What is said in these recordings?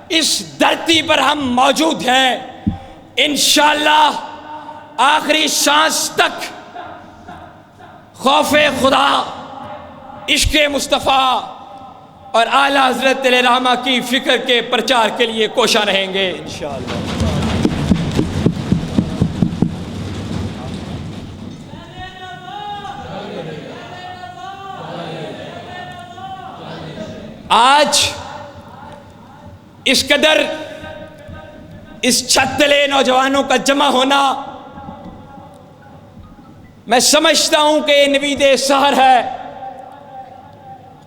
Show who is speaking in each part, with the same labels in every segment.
Speaker 1: اس دھرتی پر ہم موجود ہیں، انشاءاللہ آخری سانس تک خوف خدا، عشق مصطفیٰ اور اعلیٰ حضرت علیہ رحمہ کی فکر کے پرچار کے لیے کوشاں رہیں گے انشاءاللہ۔ آج اس قدر اس چھت تلے نوجوانوں کا جمع ہونا، میں سمجھتا ہوں کہ یہ نوید سحر ہے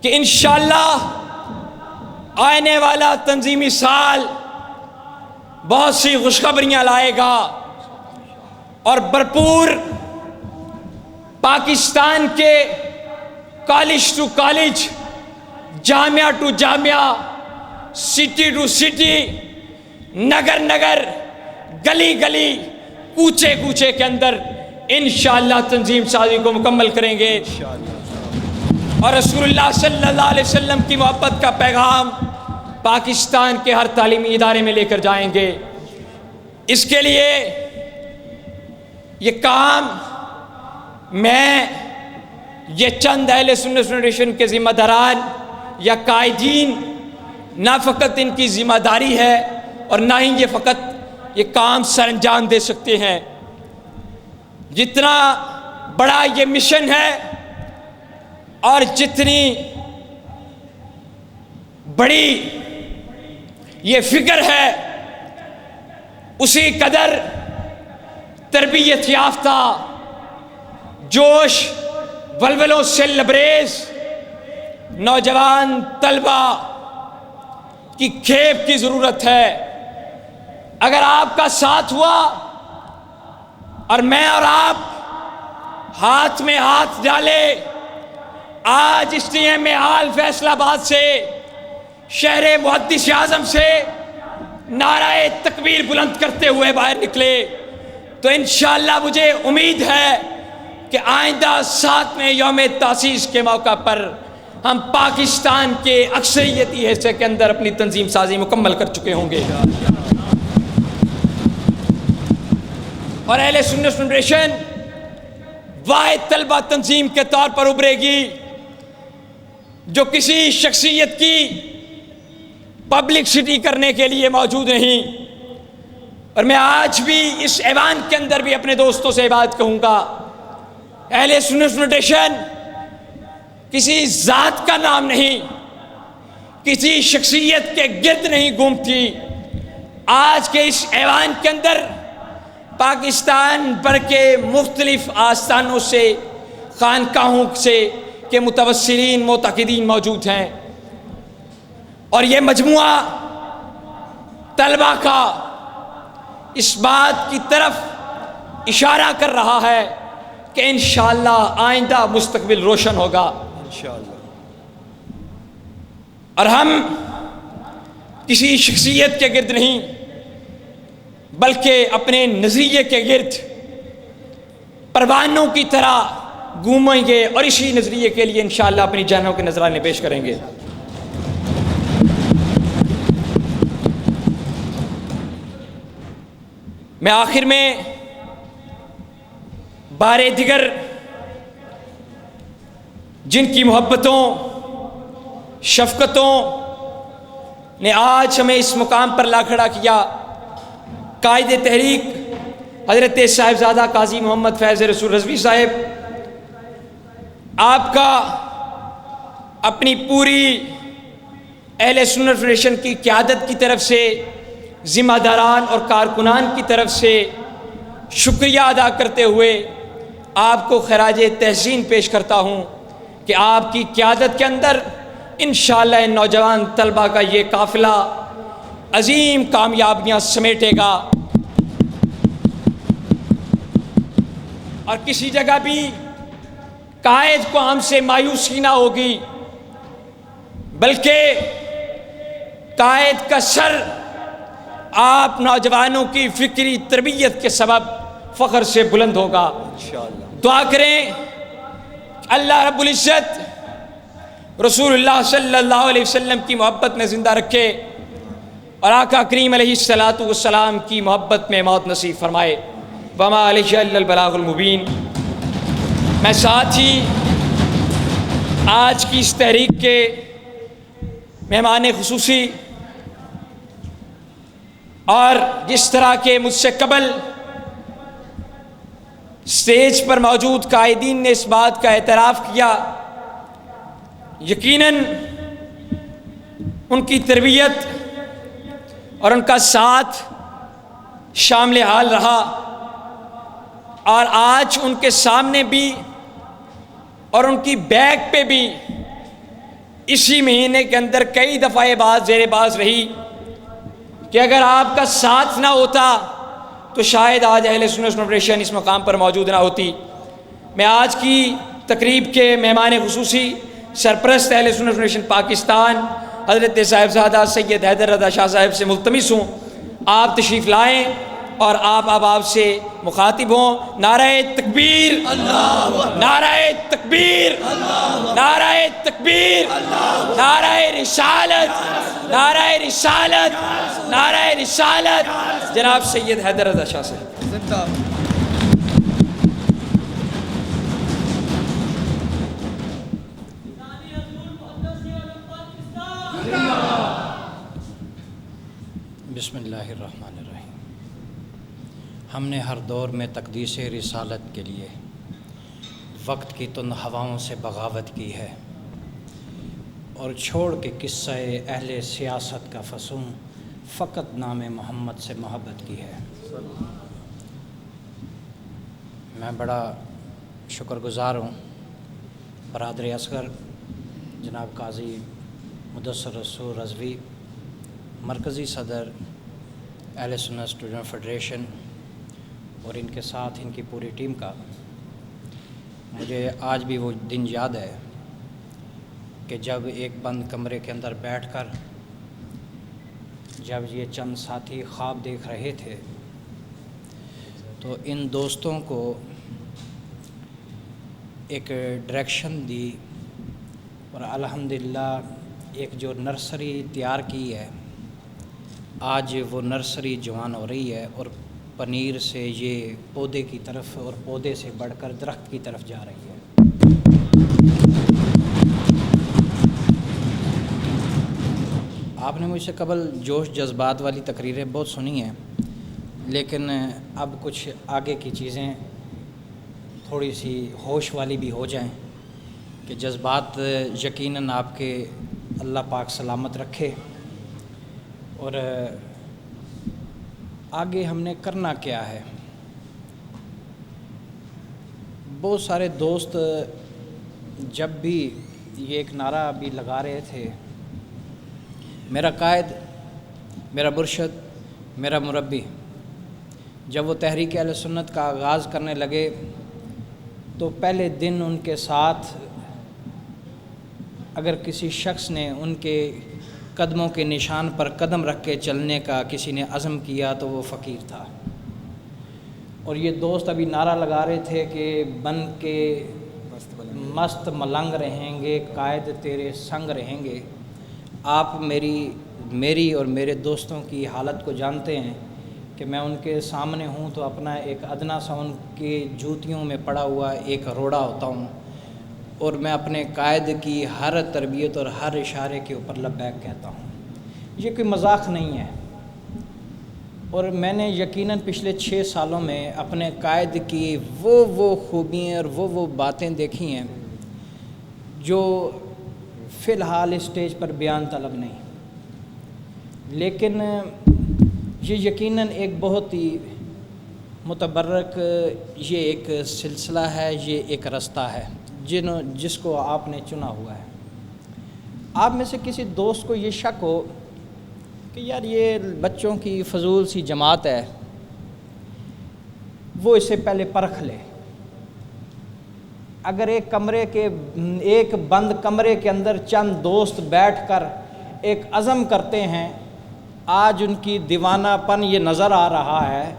Speaker 1: کہ انشاءاللہ آنے والا تنظیمی سال بہت سی خوشخبریاں لائے گا اور بھرپور پاکستان کے کالج ٹو کالج، جامعہ ٹو جامعہ، سٹی ٹو سٹی، نگر نگر، گلی گلی، کوچے کوچے کے اندر انشاءاللہ تنظیم سازی کو مکمل کریں گے اور رسول اللہ صلی اللہ علیہ وسلم کی محبت کا پیغام پاکستان کے ہر تعلیمی ادارے میں لے کر جائیں گے۔ اس کے لیے یہ کام میں یہ چند اہل سنت فاؤنڈیشن کے ذمہ داران یا قائدین نہ فقط ان کی ذمہ داری ہے اور نہ ہی یہ فقط یہ کام سر انجام دے سکتے ہیں، جتنا بڑا یہ مشن ہے اور جتنی بڑی یہ فکر ہے، اسی قدر تربیت یافتہ، جوش ولولوں سے لبریز نوجوان طلبہ کی کھیپ کی ضرورت ہے۔ اگر آپ کا ساتھ ہوا اور میں اور آپ ہاتھ میں ہاتھ ڈالے، آج اسٹیڈیم میں حال فیصل آباد سے، شہر محدث اعظم سے نعرہ تکبیر بلند کرتے ہوئے باہر نکلے تو انشاءاللہ مجھے امید ہے کہ آئندہ 7ویں یوم تاسیس کے موقع پر ہم پاکستان کے اکثریتی حصے کے اندر اپنی تنظیم سازی مکمل کر چکے ہوں گے اور اہل سنت فاؤنڈیشن واحد طلبہ تنظیم کے طور پر ابھرے گی جو کسی شخصیت کی پبلکسٹی کرنے کے لیے موجود نہیں۔ اور میں آج بھی اس ایوان کے اندر بھی اپنے دوستوں سے بات کہوں گا، اہل سنت فاؤنڈیشن کسی ذات کا نام نہیں، کسی شخصیت کے گرد نہیں گھومتی۔ آج کے اس ایوان کے اندر پاکستان بھر کے مختلف آستانوں سے، خانقاہوں سے کے متوسلین معتقدین موجود ہیں اور یہ مجموعہ طلبہ کا اس بات کی طرف اشارہ کر رہا ہے کہ انشاءاللہ آئندہ مستقبل روشن ہوگا انشاءاللہ، اور ہم کسی شخصیت کے گرد نہیں بلکہ اپنے نظریے کے گرد پروانوں کی طرح گھومیں گے اور اسی نظریے کے لیے انشاءاللہ اپنی جانوں کے نذرانے پیش کریں گے۔ میں آخر میں بار دیگر جن کی محبتوں، شفقتوں نے آج ہمیں اس مقام پر لا کھڑا کیا، قائد تحریک حضرت صاحبزادہ قاضی محمد فیض رسول رضوی صاحب، آپ کا اپنی پوری اہل سنت فاؤنڈیشن کی قیادت کی طرف سے، ذمہ داران اور کارکنان کی طرف سے شکریہ ادا کرتے ہوئے آپ کو خراج تحسین پیش کرتا ہوں کہ آپ کی قیادت کے اندر انشاءاللہ ان نوجوان طلبہ کا یہ قافلہ عظیم کامیابیاں سمیٹے گا اور کسی جگہ بھی قائد کو ہم سے مایوسی نہ ہوگی، بلکہ قائد کا سر آپ نوجوانوں کی فکری تربیت کے سبب فخر سے بلند ہوگا انشاءاللہ۔ دعا کریں اللہ رب العزت رسول اللہ صلی اللہ علیہ وسلم کی محبت میں زندہ رکھے، اور آقا کریم علیہ الصلاۃ والسلام کی محبت میں موت نصیب فرمائے۔ وما علیہ الا البلاغ المبین۔ میں ساتھ ہی آج کی اس تحریک کے مہمان خصوصی اور جس طرح کے مجھ سے قبل اسٹیج پر موجود قائدین نے اس بات کا اعتراف کیا، یقیناً ان کی تربیت اور ان کا ساتھ شامل حال رہا، اور آج ان کے سامنے بھی اور ان کی بیک پہ بھی اسی مہینے کے اندر کئی دفعہ یہ بات زیر باز رہی کہ اگر آپ کا ساتھ نہ ہوتا تو شاید آج اہل سنت فیڈریشن اس مقام پر موجود نہ ہوتی۔ میں آج کی تقریب کے مہمان خصوصی سرپرست اہل سنت فیڈریشن پاکستان حضرت صاحبزادہ سید حیدر رضا شاہ صاحب سے ملتمس ہوں آپ تشریف لائیں اور آپ سے مخاطب ہوں۔ نعرہ تکبیر، نعرہ تکبیر، نعرہ تکبیر، نعرہ رسالت، نعرہ رسالت، نعرہ رسالت، جناب سید حیدر رضا شاہ صاحب۔
Speaker 2: بسم اللہ الرحمن الرحیم۔ ہم نے ہر دور میں تقدیس رسالت کے لیے وقت کی تند ہواؤں سے بغاوت کی ہے اور چھوڑ کے قصہ اہل سیاست کا فسوں فقط نام محمد سے محبت کی ہے۔ میں بڑا شکر گزار ہوں برادر اصغر جناب قاضی مدثر رسول رضوی، مرکزی صدر اہل سنت اسٹوڈنٹ فیڈریشن اور ان کے ساتھ ان کی پوری ٹیم کا۔ مجھے آج بھی وہ دن یاد ہے کہ جب ایک بند کمرے کے اندر بیٹھ کر جب یہ چند ساتھی خواب دیکھ رہے تھے تو ان دوستوں کو ایک ڈائریکشن دی اور الحمدللہ ایک جو نرسری تیار کی ہے، آج وہ نرسری جوان ہو رہی ہے اور پنیر سے یہ پودے کی طرف اور پودے سے بڑھ کر درخت کی طرف جا رہی ہے۔ آپ نے مجھ سے قبل جوش جذبات والی تقریریں بہت سنی ہیں، لیکن اب کچھ آگے کی چیزیں تھوڑی سی ہوش والی بھی ہو جائیں کہ جذبات یقیناً آپ کے اللہ پاک سلامت رکھے۔ اور آگے ہم نے کرنا کیا ہے؟ بہت سارے دوست جب بھی یہ ایک نعرہ بھی لگا رہے تھے، میرا قائد، میرا مرشد، میرا مربی، جب وہ تحریک اہل سنت کا آغاز کرنے لگے تو پہلے دن ان کے ساتھ اگر کسی شخص نے ان کے قدموں کے نشان پر قدم رکھ کے چلنے کا کسی نے عزم کیا تو وہ فقیر تھا۔ اور یہ دوست ابھی نعرہ لگا رہے تھے کہ بن کے مست ملنگ رہیں گے، قائد تیرے سنگ رہیں گے۔ آپ میری اور میرے دوستوں کی حالت کو جانتے ہیں کہ میں ان کے سامنے ہوں تو اپنا ایک ادنا سا ان کی جوتیوں میں پڑا ہوا ایک روڑا ہوتا ہوں، اور میں اپنے قائد کی ہر تربیت اور ہر اشارے کے اوپر لبیک کہتا ہوں۔ یہ کوئی مذاق نہیں ہے، اور میں نے یقیناً پچھلے 6 سالوں میں اپنے قائد کی وہ خوبیاں اور وہ باتیں دیکھی ہیں جو فی الحال اسٹیج پر بیان طلب نہیں، لیکن یہ یقیناً ایک بہت ہی متبرک یہ ایک سلسلہ ہے، یہ ایک رستہ ہے جس کو آپ نے چنا ہوا ہے۔ آپ میں سے کسی دوست کو یہ شک ہو کہ یار یہ بچوں کی فضول سی جماعت ہے، وہ اسے پہلے پرکھ لے۔ اگر ایک بند کمرے کے اندر چند دوست بیٹھ کر ایک عزم کرتے ہیں، آج ان کی دیوانہ پن یہ نظر آ رہا ہے،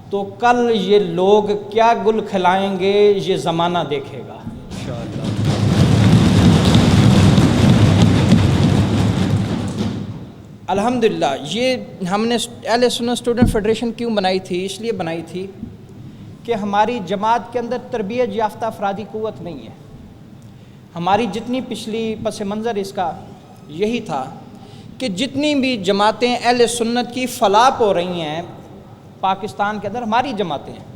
Speaker 2: تو کل یہ لوگ کیا گل کھلائیں گے یہ زمانہ دیکھے گا۔ الحمدللہ یہ ہم نے اہل سنت اسٹوڈنٹ فیڈریشن کیوں بنائی تھی؟ اس لیے بنائی تھی کہ ہماری جماعت کے اندر تربیت یافتہ افرادی قوت نہیں ہے. ہماری جتنی پچھلی پس منظر اس کا یہی تھا کہ جتنی بھی جماعتیں اہل سنت کی فلاح ہو رہی ہیں پاکستان کے اندر، ہماری جماعتیں ہیں،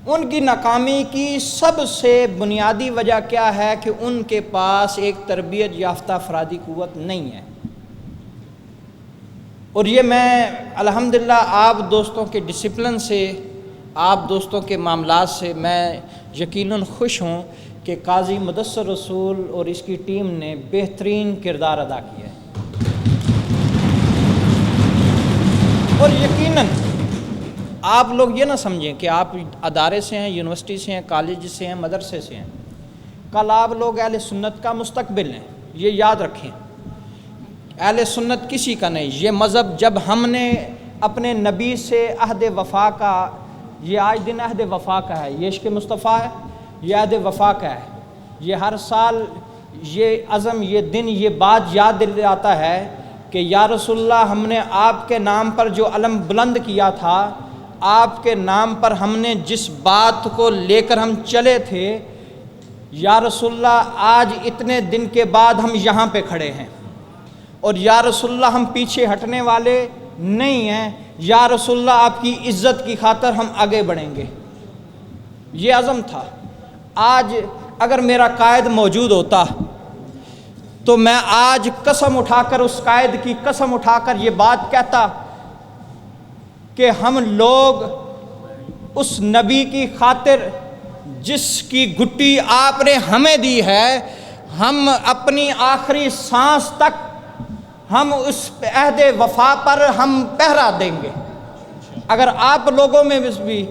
Speaker 2: ان کی ناکامی کی سب سے بنیادی وجہ کیا ہے کہ ان کے پاس ایک تربیت یافتہ افرادی قوت نہیں ہے. اور یہ میں الحمدللہ آپ دوستوں کے ڈسپلن سے، آپ دوستوں کے معاملات سے میں یقیناً خوش ہوں کہ قاضی مدثر رسول اور اس کی ٹیم نے بہترین کردار ادا کیا ہے. اور یقیناً آپ لوگ یہ نہ سمجھیں کہ آپ ادارے سے ہیں، یونیورسٹی سے ہیں، کالج سے ہیں، مدرسے سے ہیں. کل آپ لوگ اہل سنت کا مستقبل ہیں، یہ یاد رکھیں. اہل سنت کسی کا نہیں. یہ مذہب جب ہم نے اپنے نبی سے عہد وفا کا، یہ آج دن عہد وفا کا ہے، یہ عشق مصطفیٰ ہے، یہ عہد وفا کا ہے. یہ ہر سال یہ عزم، یہ دن، یہ بات یاد دلاتا ہے کہ یا رسول اللہ، ہم نے آپ کے نام پر جو علم بلند کیا تھا، آپ کے نام پر ہم نے جس بات کو لے کر ہم چلے تھے، یا رسول اللہ آج اتنے دن کے بعد ہم یہاں پہ کھڑے ہیں. اور یا رسول اللہ ہم پیچھے ہٹنے والے نہیں ہیں. یا رسول اللہ آپ کی عزت کی خاطر ہم آگے بڑھیں گے. یہ عزم تھا. آج اگر میرا قائد موجود ہوتا تو میں آج قسم اٹھا کر، اس قائد کی قسم اٹھا کر یہ بات کہتا کہ ہم لوگ اس نبی کی خاطر جس کی گھٹی آپ نے ہمیں دی ہے، ہم اپنی آخری سانس تک ہم اس عہد وفا پر ہم پہرا دیں گے. اگر آپ لوگوں میں بھی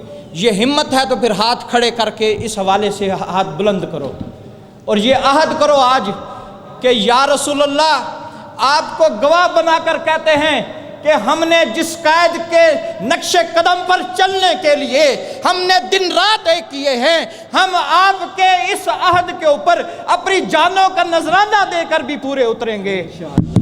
Speaker 2: یہ ہمت ہے تو پھر ہاتھ کھڑے کر کے اس حوالے سے ہاتھ بلند کرو اور یہ عہد کرو آج کہ یا رسول اللہ، آپ کو گواہ بنا کر کہتے ہیں کہ ہم نے جس قائد کے نقش قدم پر چلنے کے لیے ہم نے دن رات ایک کیے ہیں، ہم آپ کے اس عہد کے اوپر اپنی جانوں کا نذرانہ دے کر بھی پورے اتریں گے.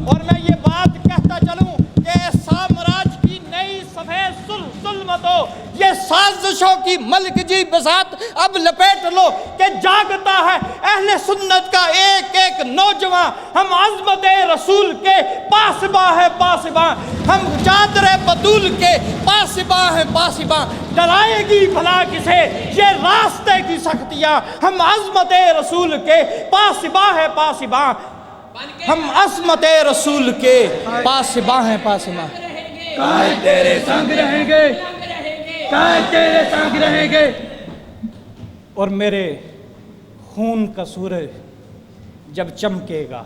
Speaker 2: اور میں یہ بات کہتا چلوں کہ سامراج کی نئی سفید ظلمتوں، یہ سازشوں کی ملک جی بساط اب لپیٹ لو کہ جاگتا ہے اہل سنت کا ایک ایک نوجوان. ہم عظمت رسول کے پاسباں ہیں پاسباں، ہم چادر بطول کے پاسباں ہیں پاسباں. ڈرائے گی بھلا کسے یہ راستے کی سختیاں، ہم عظمت رسول کے پاسباں ہیں پاسباں، ہم عظمت رسول کے پاسباں ہیں پاسباں.
Speaker 3: قائد تیرے سنگ رہیں گے، قائد تیرے سنگ رہیں گے.
Speaker 2: اور میرے خون کا سورج جب چمکے گا،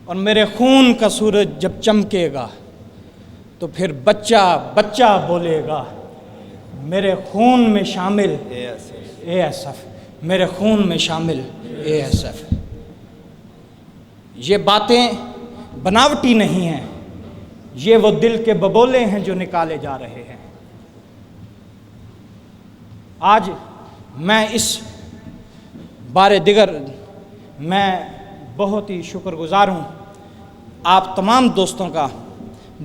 Speaker 2: اور میرے خون کا سورج جب چمکے گا تو پھر بچہ بچہ بولے گا میرے خون میں شامل اے ایس ایف، میرے خون میں شامل اے ایس ایف. یہ باتیں بناوٹی نہیں ہیں، یہ وہ دل کے ببولے ہیں جو نکالے جا رہے ہیں. آج میں اس بار دیگر میں بہت ہی شکر گزار ہوں آپ تمام دوستوں کا.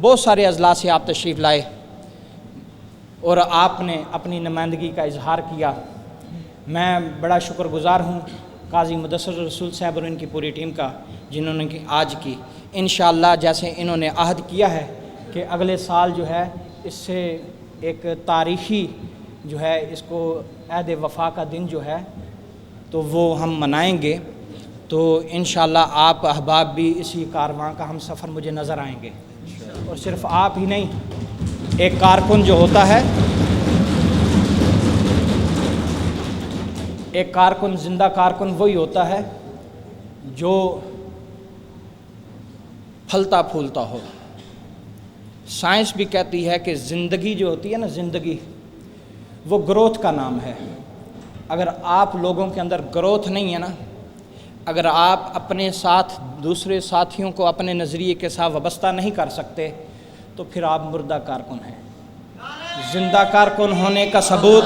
Speaker 2: بہت سارے اضلاع سے آپ تشریف لائے اور آپ نے اپنی نمائندگی کا اظہار کیا. میں بڑا شکر گزار ہوں قاضی مدثر رسول صاحب اور ان کی پوری ٹیم کا، جنہوں نے آج کی انشاءاللہ جیسے انہوں نے عہد کیا ہے کہ اگلے سال جو ہے اس سے ایک تاریخی جو ہے اس کو عہد وفا کا دن جو ہے تو وہ ہم منائیں گے. تو انشاءاللہ آپ احباب بھی اسی کارواں کا ہم سفر مجھے نظر آئیں گے. اور صرف آپ ہی نہیں، ایک کارکن جو ہوتا ہے، ایک کارکن، زندہ کارکن وہی ہوتا ہے جو پھلتا پھولتا ہو. سائنس بھی کہتی ہے کہ زندگی جو ہوتی ہے نا، زندگی وہ گروتھ کا نام ہے. اگر آپ لوگوں کے اندر گروتھ نہیں ہے نا، اگر آپ اپنے ساتھ دوسرے ساتھیوں کو اپنے نظریے کے ساتھ وابستہ نہیں کر سکتے تو پھر آپ مردہ کارکن ہیں. زندہ کارکن ہونے کا ثبوت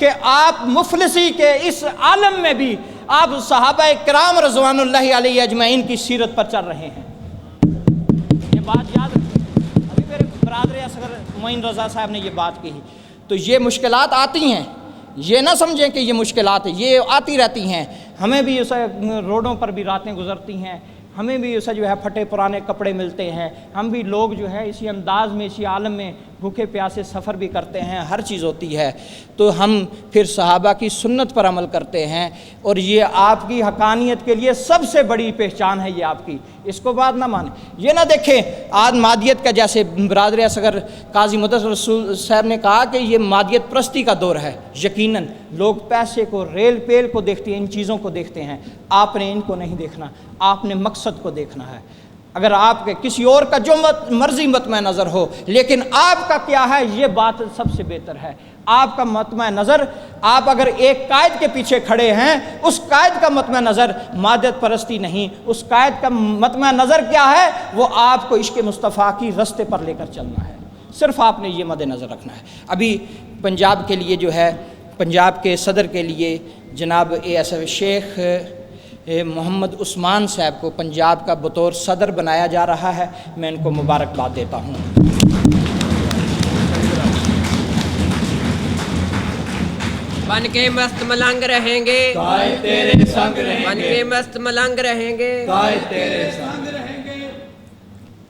Speaker 2: کہ آپ مفلسی کے اس عالم میں بھی آپ صحابہ کرام رضوان اللہ علیہ اجمعین کی سیرت پر چل رہے ہیں۔ یہ بات یاد رکھیں، ابھی میرے برادر اصغر معین رضا صاحب نے یہ بات کہی، تو یہ مشکلات آتی ہیں، یہ نہ سمجھیں کہ یہ مشکلات یہ آتی رہتی ہیں، ہمیں بھی اسے روڈوں پر بھی راتیں گزرتی ہیں، ہمیں بھی اسے جو ہے پھٹے پرانے کپڑے ملتے ہیں، ہم بھی لوگ جو ہے اسی انداز میں اسی عالم میں بھوکے پیاسے سفر بھی کرتے ہیں، ہر چیز ہوتی ہے، تو ہم پھر صحابہ کی سنت پر عمل کرتے ہیں، اور یہ آپ کی حقانیت کے لیے سب سے بڑی پہچان ہے یہ آپ کی، اس کو بات نہ مانیں۔ یہ نہ دیکھیں آج مادیت کا، جیسے برادر اصغر قاضی مدثر رسول صاحب نے کہا کہ یہ مادیت پرستی کا دور ہے، یقیناً لوگ پیسے کو، ریل پیل کو دیکھتے ہیں، ان چیزوں کو دیکھتے ہیں، آپ نے ان کو نہیں دیکھنا، آپ نے مقصد کو دیکھنا ہے۔ اگر آپ کے کسی اور کا جو مرضی مطمع نظر ہو، لیکن آپ کا کیا ہے یہ بات سب سے بہتر ہے۔ آپ کا مطمع نظر، آپ اگر ایک قائد کے پیچھے کھڑے ہیں، اس قائد کا مطمع نظر مادت پرستی نہیں، اس قائد کا مطمع نظر کیا ہے؟ وہ آپ کو عشق مصطفیٰ کی رستے پر لے کر چلنا ہے، صرف آپ نے یہ مد نظر رکھنا ہے۔ ابھی پنجاب کے لیے جو ہے، پنجاب کے صدر کے لیے جناب شیخ محمد عثمان صاحب کو پنجاب کا بطور صدر بنایا جا رہا ہے، میں ان کو مبارکباد دیتا ہوں۔
Speaker 4: بن کے مست ملنگ رہیں گے،
Speaker 3: قائد تیرے سنگ رہیں
Speaker 4: بن
Speaker 3: گے،
Speaker 4: کے مست ملنگ رہیں گے،
Speaker 3: قائد تیرے سنگ رہیں گے۔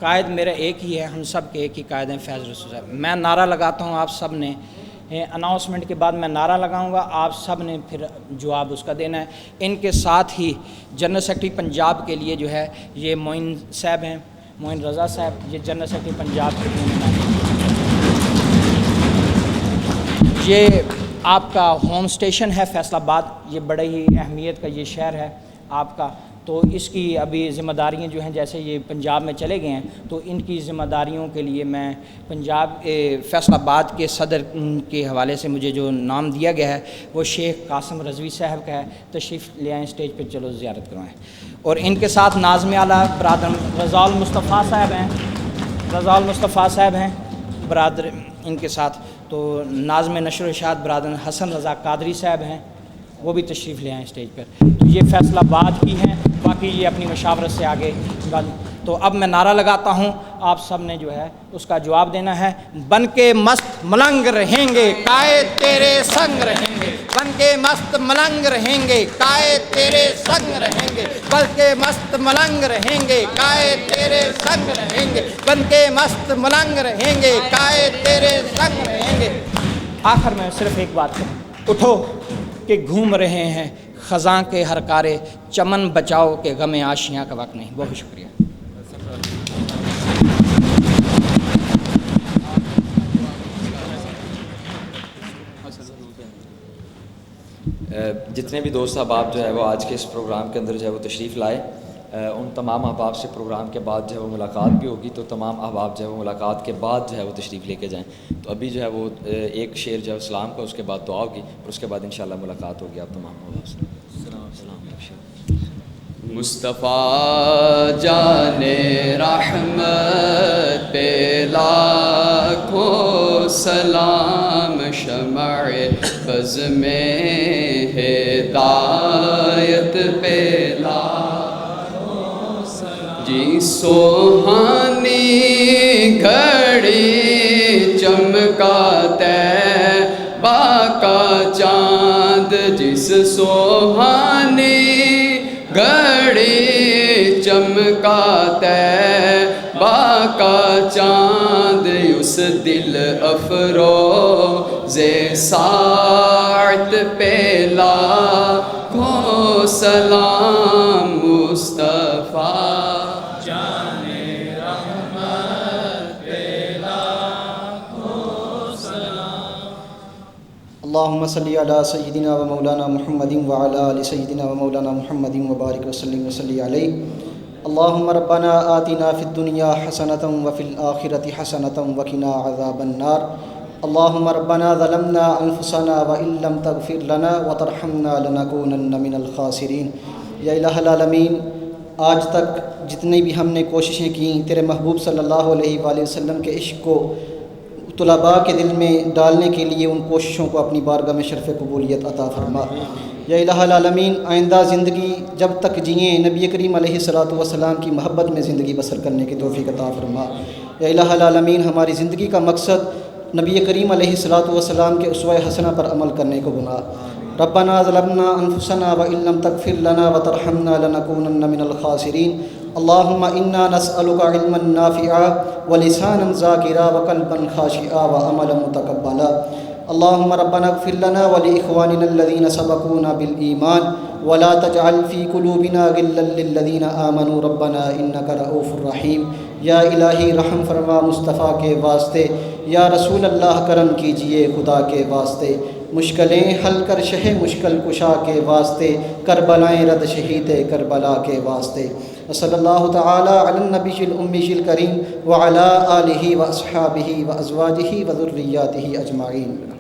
Speaker 2: قائد میرا ایک ہی ہے، ہم سب کے ایک ہی قائد ہیں، فیض رسول صاحب۔ میں نعرہ لگاتا ہوں، آپ سب نے اناؤنسمنٹ کے بعد میں نعرہ لگاؤں گا، آپ سب نے پھر جواب اس کا دینا ہے۔ ان کے ساتھ ہی جنرل سیکرٹری پنجاب کے لیے جو ہے یہ معین صاحب ہیں، معین رضا صاحب، یہ جنرل سیکرٹری پنجاب کے لیے، یہ آپ کا ہوم اسٹیشن ہے فیصل آباد، یہ بڑے ہی اہمیت کا یہ شہر ہے آپ کا، تو اس کی ابھی ذمہ داریاں جو ہیں، جیسے یہ پنجاب میں چلے گئے ہیں تو ان کی ذمہ داریوں کے لیے میں پنجاب فیصل آباد کے صدر کے حوالے سے مجھے جو نام دیا گیا ہے وہ شیخ قاسم رضوی صاحب کا ہے، تشریف لے آئیں اسٹیج پہ، چلو زیارت کروائیں۔ اور ان کے ساتھ ناظم اعلیٰ برادر رضا المصطفیٰ صاحب ہیں، رضا المصطفیٰ صاحب ہیں برادر ان کے ساتھ، تو ناظم نشر و ارشاد برادر حسن رضا قادری صاحب ہیں، وہ بھی تشریف لے آئیں اسٹیج پر۔ تو یہ فیصل آباد کی ہیں، باقی یہ اپنی مشاورت سے آگے تو اب میں نعرہ لگاتا ہوں، آپ سب نے جو ہے اس کا جواب دینا ہے۔ بن کے مست ملنگ رہیں گے، قائد تیرے سنگ رہیں گے، بن کے مست ملنگ رہیں گے، قائد تیرے سنگ رہیں گے، بن کے مست ملنگ رہیں گے، قائد تیرے سنگ رہیں گے، بن کے مست ملنگ رہیں گے، قائد تیرے سنگ رہیں گے۔ آخر میں صرف ایک بات کہوں، اٹھو کہ گھوم رہے ہیں خزاں کے ہر کارے، چمن بچاؤ کہ غم آشیاں کا وقت نہیں۔ بہت شکریہ۔
Speaker 5: جتنے بھی دوست احباب جو ہے وہ آج کے اس پروگرام کے اندر جو ہے وہ تشریف لائے، ان تمام احباب سے پروگرام کے بعد جو ہے وہ ملاقات بھی ہوگی، تو تمام احباب جو ہے وہ ملاقات کے بعد جو ہے وہ تشریف لے کے جائیں۔ تو ابھی جو ہے وہ ایک شعر جو ہے اسلام کا، اس کے بعد دعا ہوگی، اور اس کے بعد انشاءاللہ ملاقات ہوگی آپ تمام احباب سے۔
Speaker 6: مصطفیٰ جان رحمت پہ لاکھوں سلام، شمع بز میں ہدایت پہ لاکھوں سلام، جی سوہانی گھڑی چمکا طیبہ کا چاند، جس سوہانی گھڑی چمکا طیبہ کا چاند، اس دل افروز ساعت پہ لاکھوں سلام، مصطفیٰ جان رحمت پہ لاکھوں سلام۔
Speaker 7: اللہم صلی علی سیدنا و مولانا محمد وعلی آل سیدنا و مولانا محمد وبارک وسلم وصلی علیہ۔ اللہم ربنا آتنا فی الدنیا حسنۃ وفی الآخرۃ حسنۃ وقنا عذاب النار۔ اللہم ربنا ظلمنا انفسنا وان لم تغفر لنا وترحمنا لنکونن من الخاسرین۔ یا الہ العالمین، آج تک جتنی بھی ہم نے کوششیں کیں تیرے محبوب صلی اللہ علیہ وآلہ وسلم کے عشق کو طلباء کے دل میں ڈالنے کے لیے ان کوششوں کو اپنی بارگاہ میں شرف قبولیت عطا فرما۔ یا الہ العالمین آئندہ زندگی جب تک جئیں نبی کریم علیہ الصلوۃ والسلام کی محبت میں زندگی بسر کرنے کی توفیق عطا فرما۔ یا الہ العالمین ہماری زندگی کا مقصد نبی کریم علیہ الصلوۃ والسلام کے اسوہ حسنہ پر عمل کرنے کو بنا۔ ربنا ظلمنا انفسنا وان لم تغفر لنا وترحمنا لنكونن من الخاسرین۔ اللهم انا نسألك علما نافعا ولسانا ذاکرا وقلبا خاشعا وعملا متقبلا۔ اللهم ربنا اغفر لنا ولاخواننا الذين سبقونا بالایمان ولا تجعل في قلوبنا غلا للذين آمنوا ربنا انك رؤوف رحیم۔ یا الہی رحم فرما مصطفیٰ کے واسطے، یا رسول اللہ کرم کیجئے خدا کے واسطے، مشکلیں حل کر شہ مشکل کشا کے واسطے، کربلائیں رد شہید کربلا کے واسطے۔ صلی اللہ تعالی علی النبی الامی الکریم وعلی آلہ واصحابہ وازواجہ وذریاتہ اجمعین۔